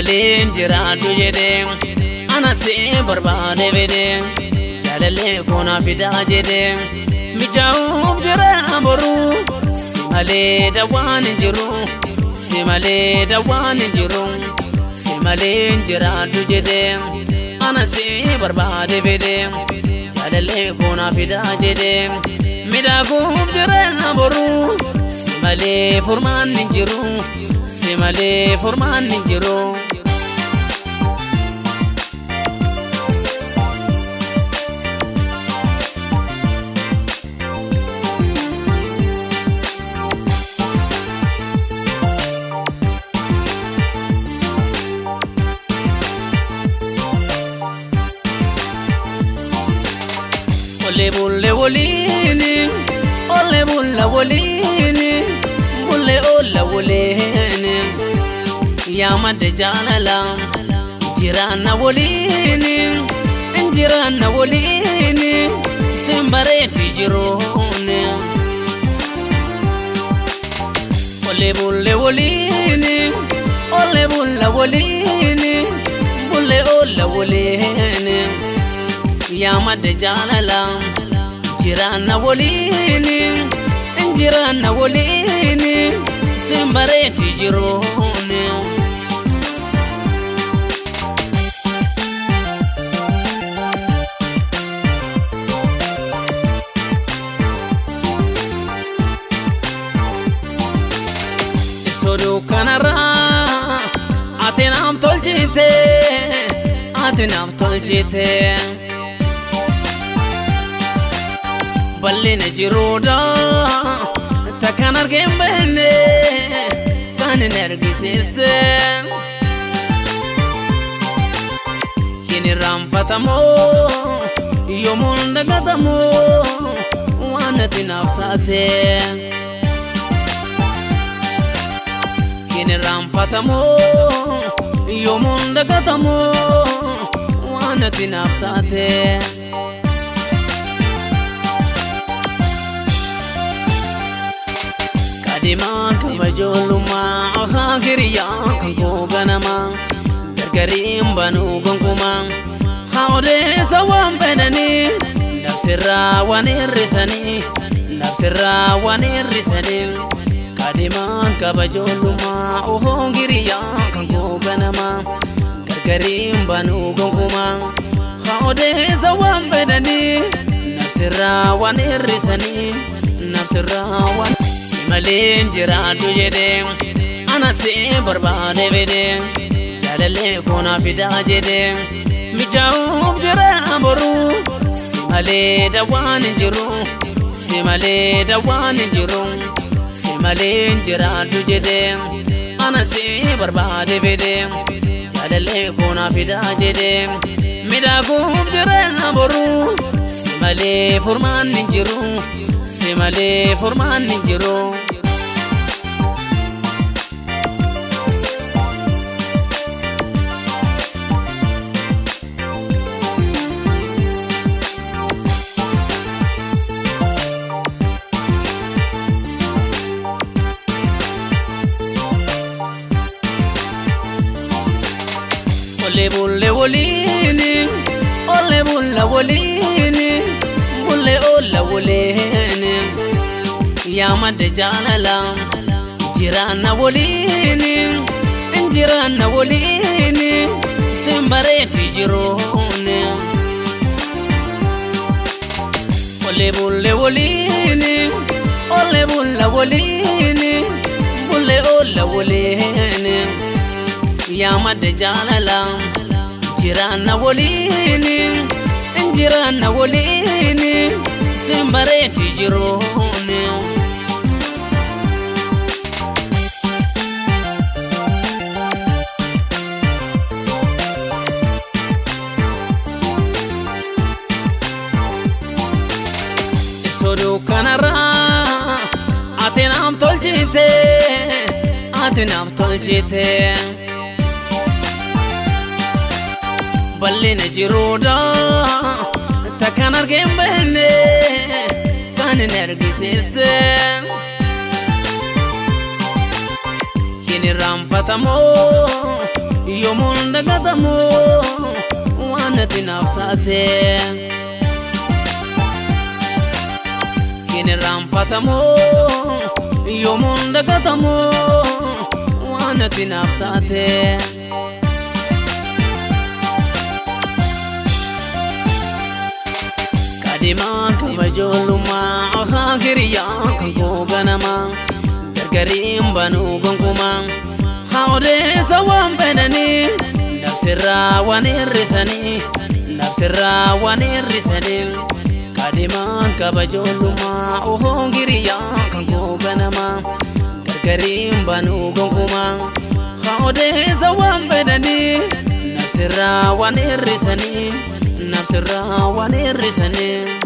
maleen jiraadhu jedhee ana si barbaade fedhee jaalallee koonaa fidaa jedhee mijaa'uuf jira boruu si malee dawaan hin jiru si malee dawaan hin jiru si maleen jiraadhu jedhee ana si barbaade fedhee jaalallee koonaa fidaa jedhee midhaaguuf jira boruu si malee furmaan hin jiru si malee furmaan hin jiru. Ole bulle wolini, ole bulla wolini, bulle olla wolini. Yamade jalala, jirana wolini, jirana wolini, simbare tijirone. Ole bulle wolini, ole bulla wolini, bulle olla wolini. Yamade jalala, jirana wolini, jirana wolini, simbare tijirone. Sodu kanara, atenam toljite, atenam toljite. Balline jiruda, takkan argeen beekne, kan hin argisiiste. Hin irraanfatamu, yoomuu dagatamu, waan ati naaf taate. Hin irraanfatamu, yoomuu dagatamu, waan ati naaf taate. Diman kabajoluma akhiriya kanko ganama gargarim banu gonkuma khawde sawam bedani nafsira wanirisani kadiman kabajoluma akhiriya kanko ganama gargarim banu gonkuma khawde sawam bedani nafsira wanirisani maleen jiraadhu jedhee ana si barbaade fedhee jaalallee koonaa fidaa jedhee mijaa'uuf jira boruu si malee dawaan hin jiru si malee dawaan hin jiru si maleen jiraadhu jedhee ana si barbaade fedhee jaalallee koonaa fidaa jedhee midhaaguuf jira boruu si malee furmaan hin jiru si malee furmaan hin jiru. Ole bulle wolini, ole bulla wolini, bulle olla wolini. Yamade jalala, jirana wolini, jirana wolini, simbare tijirone. Ole bulle wolini, ole bulla wolini, bulle olla wolini. Yamade jalala, jirana wolini, jirana wolini, simbare tijirone. Sodu kanara, atenam toljite, atenam toljite. Balline jiruda, takkan argeen beekne, kan hin argisiiste. Hin irraanfatamu, يومون دقدمو وانا تنفتاتي كين الرامفتمو يومون دقدمو وانا تنفتاتي كادما كبجولما خاكريا كنكو غنما درغريم بانو غنكما خاودي سوام بنني نفسرا ونرسني نفسرا ونرسني كادما كبجولما خاكريا كنكو غنما درغريم بانو غنكما خاودي سوام بنني نفسرا ونرسني نفسرا ونرسني